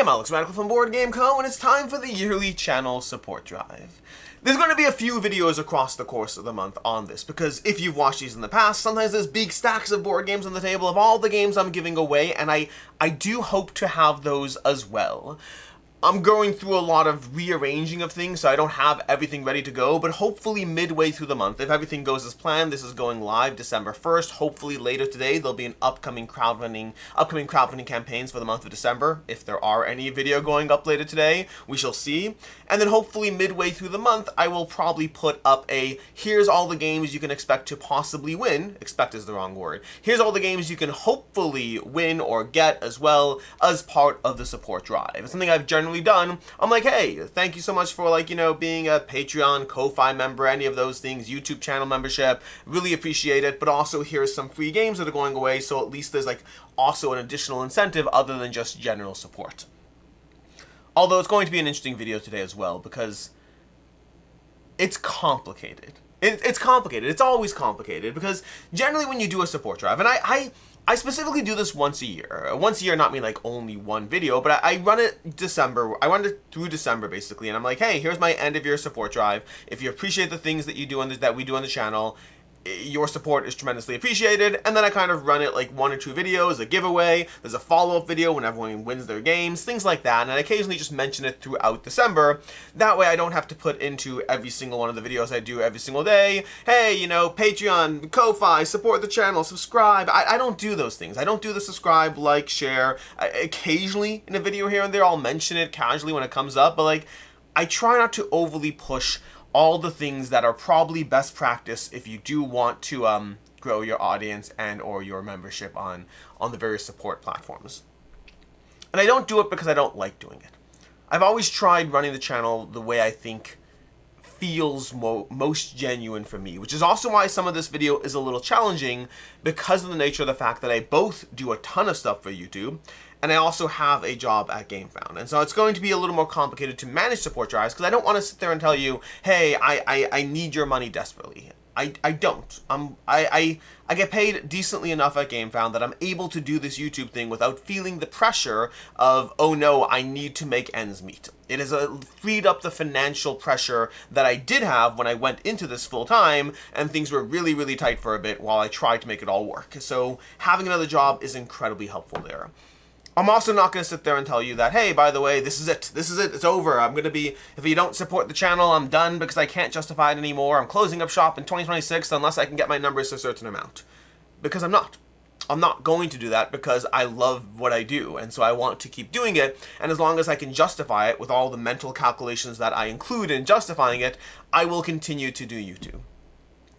I'm Alex Radical from Board Game Co, and it's time for the yearly channel support drive. There's going to be a few videos across the course of the month on this, because if you've watched these in the past, sometimes there's big stacks of board games on the table of all the games I'm giving away, and I do hope to have those as well. I'm going through a lot of rearranging of things, so I don't have everything ready to go, but hopefully midway through the month, if everything goes as planned, this is going live December 1st. Hopefully later today, there'll be an upcoming crowdfunding campaigns for the month of December. If there are any video going up later today, we shall see. And then hopefully midway through the month, I will probably put up a, here's all the games you can expect to possibly win. Expect is the wrong word. Here's all the games you can hopefully win or get as well as part of the support drive. It's something I've generally done. I'm like, hey, thank you so much for being a Patreon, Ko-Fi member, any of those things, YouTube channel membership, really appreciate it, but also here's some free games that are going away, so at least there's also an additional incentive other than just general support. Although it's going to be an interesting video today as well, because it's complicated. It's complicated. It's always complicated, because generally when you do a support drive, and I specifically do this once a year. Once a year, not mean only one video, but I run it December. I run it through December, basically, and I'm like, hey, here's my end of year support drive. If you appreciate the things that you do that we do on the channel, your support is tremendously appreciated. And then I kind of run it one or two videos, a giveaway, there's a follow-up video when everyone wins their games, things like that, and I occasionally just mention it throughout December. That way I don't have to put into every single one of the videos I do every single day, hey, Patreon, Ko-Fi, support the channel, subscribe. I don't do those things. I don't do the subscribe, like, share. Occasionally in a video here and there I'll mention it casually when it comes up, but I try not to overly push all the things that are probably best practice if you do want to grow your audience and or your membership on the various support platforms. And I don't do it because I don't like doing it. I've always tried running the channel the way I think feels most genuine for me, which is also why some of this video is a little challenging, because of the nature of the fact that I both do a ton of stuff for YouTube, and I also have a job at GameFound. And so it's going to be a little more complicated to manage support drives, because I don't want to sit there and tell you, hey, I need your money desperately. I don't. I get paid decently enough at GameFound that I'm able to do this YouTube thing without feeling the pressure of, oh no, I need to make ends meet. It has freed up the financial pressure that I did have when I went into this full time, and things were really, really tight for a bit while I tried to make it all work. So having another job is incredibly helpful there. I'm also not going to sit there and tell you that, hey, by the way, this is it, it's over, if you don't support the channel, I'm done because I can't justify it anymore, I'm closing up shop in 2026 unless I can get my numbers to a certain amount. Because I'm not. I'm not going to do that because I love what I do, and so I want to keep doing it, and as long as I can justify it with all the mental calculations that I include in justifying it, I will continue to do YouTube.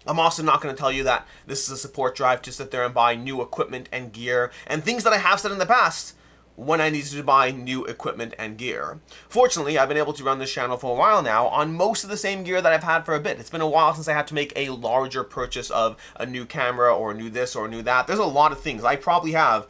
I'm also not going to tell you that this is a support drive to sit there and buy new equipment and gear, and things that I have said in the past when I needed to buy new equipment and gear. Fortunately, I've been able to run this channel for a while now on most of the same gear that I've had for a bit. It's been a while since I had to make a larger purchase of a new camera or a new this or a new that. There's a lot of things. I probably have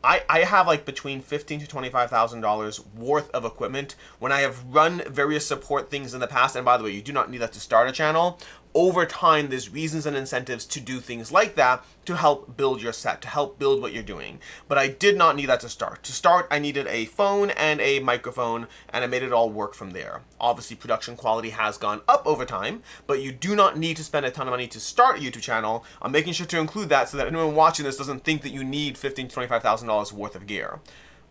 I have between $15,000 to $25,000 worth of equipment when I have run various support things in the past. And by the way, you do not need that to start a channel. Over time, there's reasons and incentives to do things like that to help build your set, to help build what you're doing. But I did not need that to start. To start, I needed a phone and a microphone, and I made it all work from there. Obviously, production quality has gone up over time, but you do not need to spend a ton of money to start a YouTube channel. I'm making sure to include that so that anyone watching this doesn't think that you need $15,000 to $25,000 worth of gear.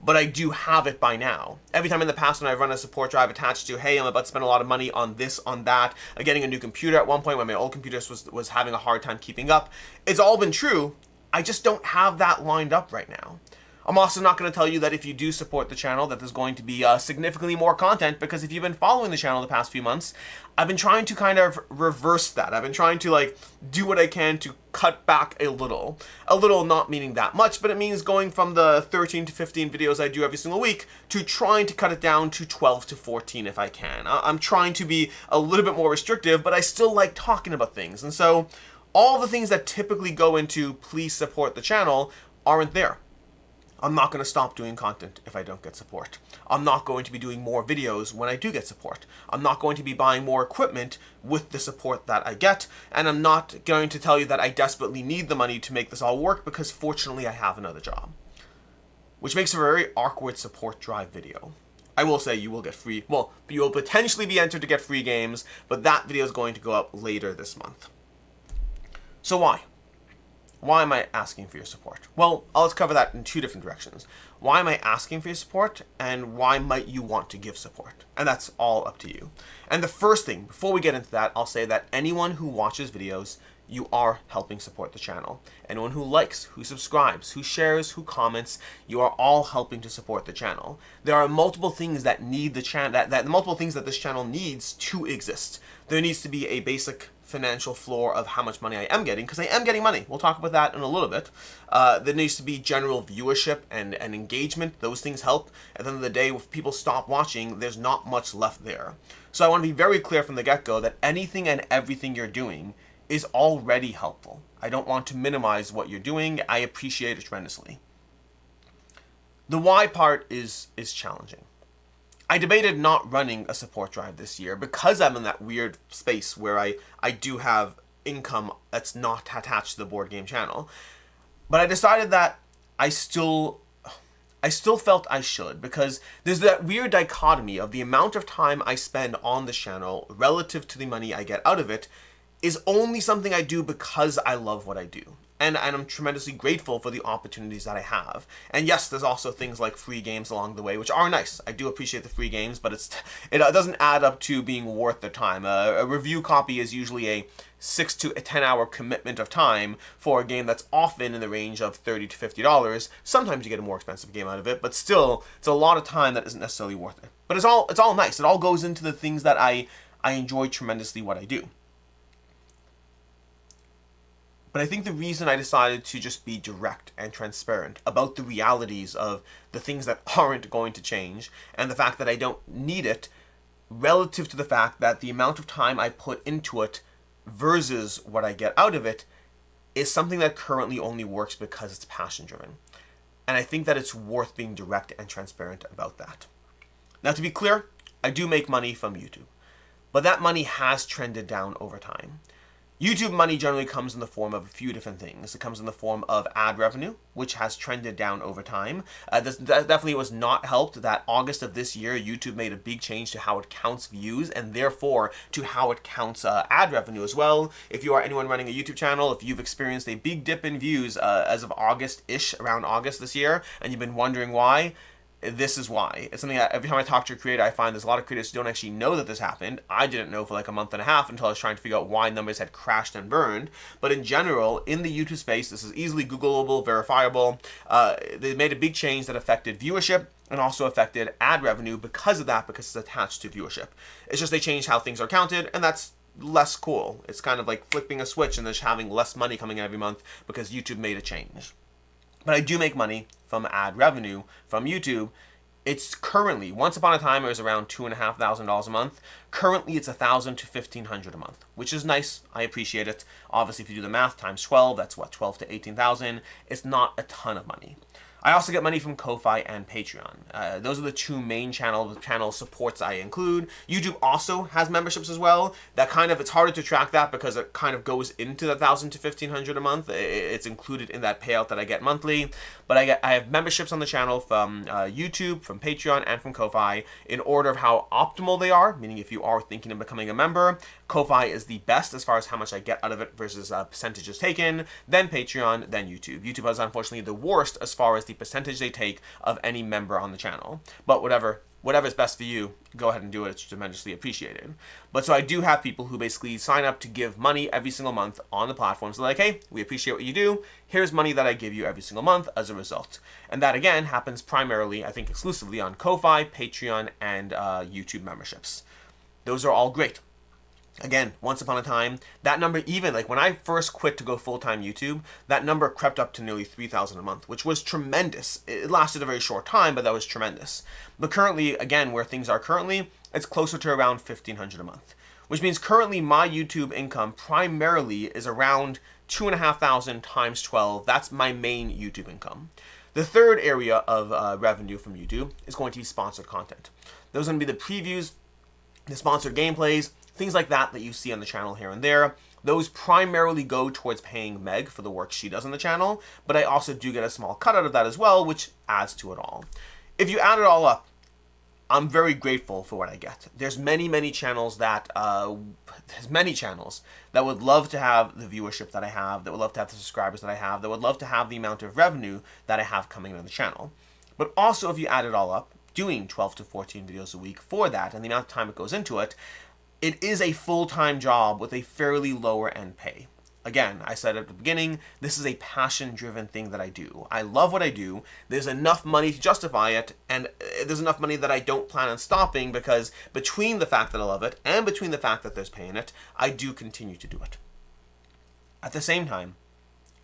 But I do have it by now. Every time in the past when I've run a support drive attached to, hey, I'm about to spend a lot of money on this, on that, getting a new computer at one point when my old computer was having a hard time keeping up, it's all been true. I just don't have that lined up right now. I'm also not going to tell you that if you do support the channel that there's going to be significantly more content, because if you've been following the channel the past few months, I've been trying to kind of reverse that. I've been trying to do what I can to cut back a little. A little not meaning that much, but it means going from the 13 to 15 videos I do every single week to trying to cut it down to 12 to 14 if I can. I'm trying to be a little bit more restrictive, but I still like talking about things. And so all the things that typically go into please support the channel aren't there. I'm not going to stop doing content if I don't get support. I'm not going to be doing more videos when I do get support. I'm not going to be buying more equipment with the support that I get, and I'm not going to tell you that I desperately need the money to make this all work, because fortunately I have another job. which makes for a very awkward support drive video. I will say you will get free, well, you will potentially be entered to get free games, but that video is going to go up later this month. So why? Why am I asking for your support? Well, let's cover that in two different directions. Why am I asking for your support, and why might you want to give support? And that's all up to you. And the first thing, before we get into that, I'll say that anyone who watches videos, you are helping support the channel. Anyone who likes, who subscribes, who shares, who comments, you are all helping to support the channel. There are multiple things that need the channel, multiple things that this channel needs to exist. There needs to be a basic financial floor of how much money I am getting, because I am getting money. We'll talk about that in a little bit. There needs to be general viewership and engagement. Those things help. At the end of the day, if people stop watching, there's not much left there. So I want to be very clear from the get-go that anything and everything you're doing is already helpful. I don't want to minimize what you're doing. I appreciate it tremendously. The why part is challenging. I debated not running a support drive this year because I'm in that weird space where I do have income that's not attached to the board game channel. But I decided that I still felt I should, because there's that weird dichotomy of the amount of time I spend on the channel relative to the money I get out of it is only something I do because I love what I do. And I'm tremendously grateful for the opportunities that I have. And yes, there's also things like free games along the way, which are nice. I do appreciate the free games, but it doesn't add up to being worth the time. A review copy is usually a 6 to 10 hour commitment of time for a game that's often in the range of $30 to $50. Sometimes you get a more expensive game out of it, but still, it's a lot of time that isn't necessarily worth it. But it's all nice. It all goes into the things that I enjoy tremendously what I do. But I think the reason I decided to just be direct and transparent about the realities of the things that aren't going to change, and the fact that I don't need it, relative to the fact that the amount of time I put into it versus what I get out of it, is something that currently only works because it's passion driven. And I think that it's worth being direct and transparent about that. Now, to be clear, I do make money from YouTube, but that money has trended down over time. YouTube money generally comes in the form of a few different things. It comes in the form of ad revenue, which has trended down over time. This definitely was not helped that August of this year, YouTube made a big change to how it counts views, and therefore to how it counts ad revenue as well. If you are anyone running a YouTube channel, if you've experienced a big dip in views as of August-ish, around August this year, and you've been wondering why, this is why. It's something that every time I talk to a creator, I find there's a lot of creators who don't actually know that this happened. I didn't know for like a month and a half until I was trying to figure out why numbers had crashed and burned. But in general, in the YouTube space, this is easily Googleable, verifiable. They made a big change that affected viewership and also affected ad revenue because of that, because it's attached to viewership. It's just they changed how things are counted, and that's less cool. It's kind of like flipping a switch and just having less money coming in every month because YouTube made a change. But I do make money from ad revenue from YouTube. It's currently, once upon a time, it was around $2,500 a month. Currently, it's $1,000 to $1,500 a month, which is nice. I appreciate it. Obviously, if you do the math, times 12, that's what, 12 to 18,000. It's not a ton of money. I also get money from Ko-Fi and Patreon. Those are the two main channel supports I include. YouTube also has memberships as well. That kind of, it's harder to track that because it kind of goes into the $1,000 to $1,500 a month. It's included in that payout that I get monthly. But I have memberships on the channel from YouTube, from Patreon, and from Ko-Fi in order of how optimal they are, meaning if you are thinking of becoming a member, Ko-Fi is the best as far as how much I get out of it versus percentages taken, then Patreon, then YouTube. YouTube is unfortunately the worst as far as the percentage they take of any member on the channel. But whatever is best for you, go ahead and do it. It's tremendously appreciated. But so I do have people who basically sign up to give money every single month on the platform. So they're like, hey, we appreciate what you do. Here's money that I give you every single month as a result. And that, again, happens primarily, I think exclusively on Ko-Fi, Patreon, and YouTube memberships. Those are all great. Again, once upon a time, that number, even like when I first quit to go full-time YouTube, that number crept up to nearly $3,000 a month, which was tremendous. It lasted a very short time, but that was tremendous. But currently, again, where things are currently, it's closer to around $1,500 a month, which means currently my YouTube income primarily is around $2,500 times 12. That's my main YouTube income. The third area of revenue from YouTube is going to be sponsored content. Those are going to be the previews, the sponsored gameplays, things like that you see on the channel here and there. Those primarily go towards paying Meg for the work she does on the channel, but I also do get a small cut out of that as well, which adds to it all. If you add it all up, I'm very grateful for what I get. There's many channels that would love to have the viewership that I have, that would love to have the subscribers that I have, that would love to have the amount of revenue that I have coming on the channel. But also, if you add it all up, doing 12 to 14 videos a week for that and the amount of time it goes into it, it is a full-time job with a fairly lower end pay. Again, I said at the beginning, this is a passion-driven thing that I do. I love what I do. There's enough money to justify it, and there's enough money that I don't plan on stopping, because between the fact that I love it and between the fact that there's pay in it, I do continue to do it. At the same time,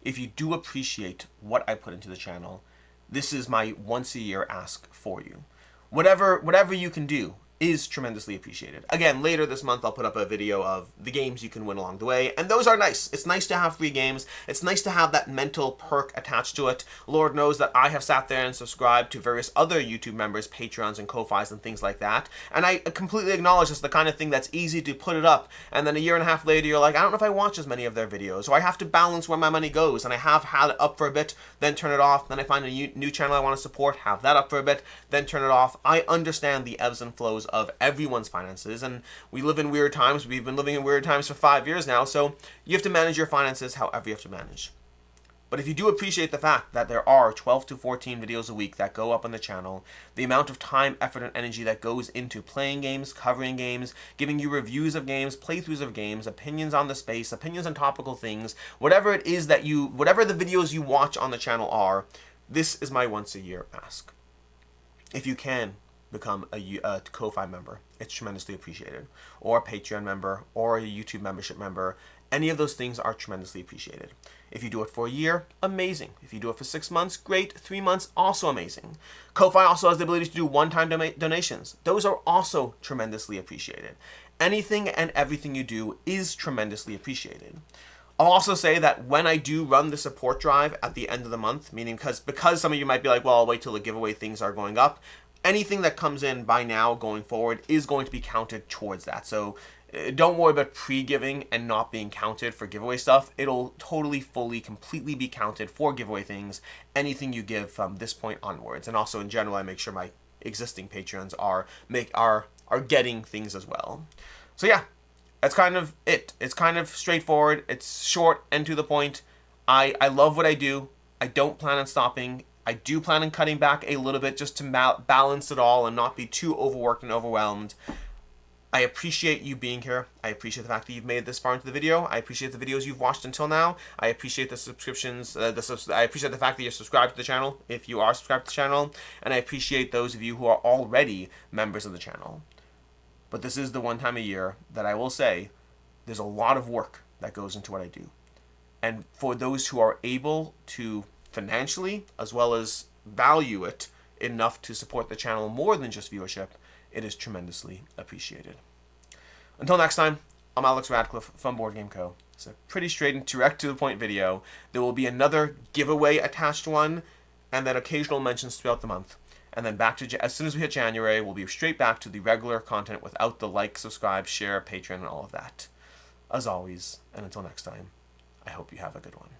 if you do appreciate what I put into the channel, this is my once-a-year ask for you. Whatever you can do is tremendously appreciated. Again, later this month I'll put up a video of the games you can win along the way, and those are nice. It's nice to have free games. It's nice to have that mental perk attached to it. Lord knows that I have sat there and subscribed to various other YouTube members, Patreons and Ko-Fis and things like that, and I completely acknowledge it's the kind of thing that's easy to put it up, and then a year and a half later you're like, I don't know if I watch as many of their videos, or I have to balance where my money goes, and I have had it up for a bit, then turn it off, then I find a new channel I want to support, have that up for a bit, then turn it off. I understand the ebbs and flows of everyone's finances, and we live in weird times. We've been living in weird times for 5 years now, so you have to manage your finances however you have to manage. But if you do appreciate the fact that there are 12 to 14 videos a week that go up on the channel, the amount of time, effort, and energy that goes into playing games, covering games, giving you reviews of games, playthroughs of games, opinions on the space, opinions on topical things, whatever it is that whatever the videos you watch on the channel are, this is my once-a-year ask. If you can become a Ko-Fi member, it's tremendously appreciated, or a Patreon member, or a YouTube membership member. Any of those things are tremendously appreciated. If you do it for a year, amazing. If you do it for 6 months, great. 3 months, also amazing. Ko-Fi also has the ability to do one-time donations. Those are also tremendously appreciated. Anything and everything you do is tremendously appreciated. I'll also say that when I do run the support drive at the end of the month, meaning because some of you might be like, well, I'll wait till the giveaway things are going up, anything that comes in by now going forward is going to be counted towards that. So don't worry about pre-giving and not being counted for giveaway stuff. It'll totally, fully, completely be counted for giveaway things, anything you give from this point onwards. And also in general, I make sure my existing patrons are getting things as well. So yeah, that's kind of it. It's kind of straightforward. It's short and to the point. I love what I do. I don't plan on stopping. I do plan on cutting back a little bit just to balance it all and not be too overworked and overwhelmed. I appreciate you being here. I appreciate the fact that you've made it this far into the video. I appreciate the videos you've watched until now. I appreciate the subscriptions. I appreciate the fact that you're subscribed to the channel, if you are subscribed to the channel. And I appreciate those of you who are already members of the channel. But this is the one time a year that I will say there's a lot of work that goes into what I do. And for those who are able to financially, as well as value it enough to support the channel more than just viewership, it is tremendously appreciated. Until next time, I'm Alex Radcliffe from Board Game Co. It's a pretty straight and direct to the point video. There will be another giveaway attached one, and then occasional mentions throughout the month. And then back to, as soon as we hit January, we'll be straight back to the regular content without the like, subscribe, share, Patreon, and all of that. As always, and until next time, I hope you have a good one.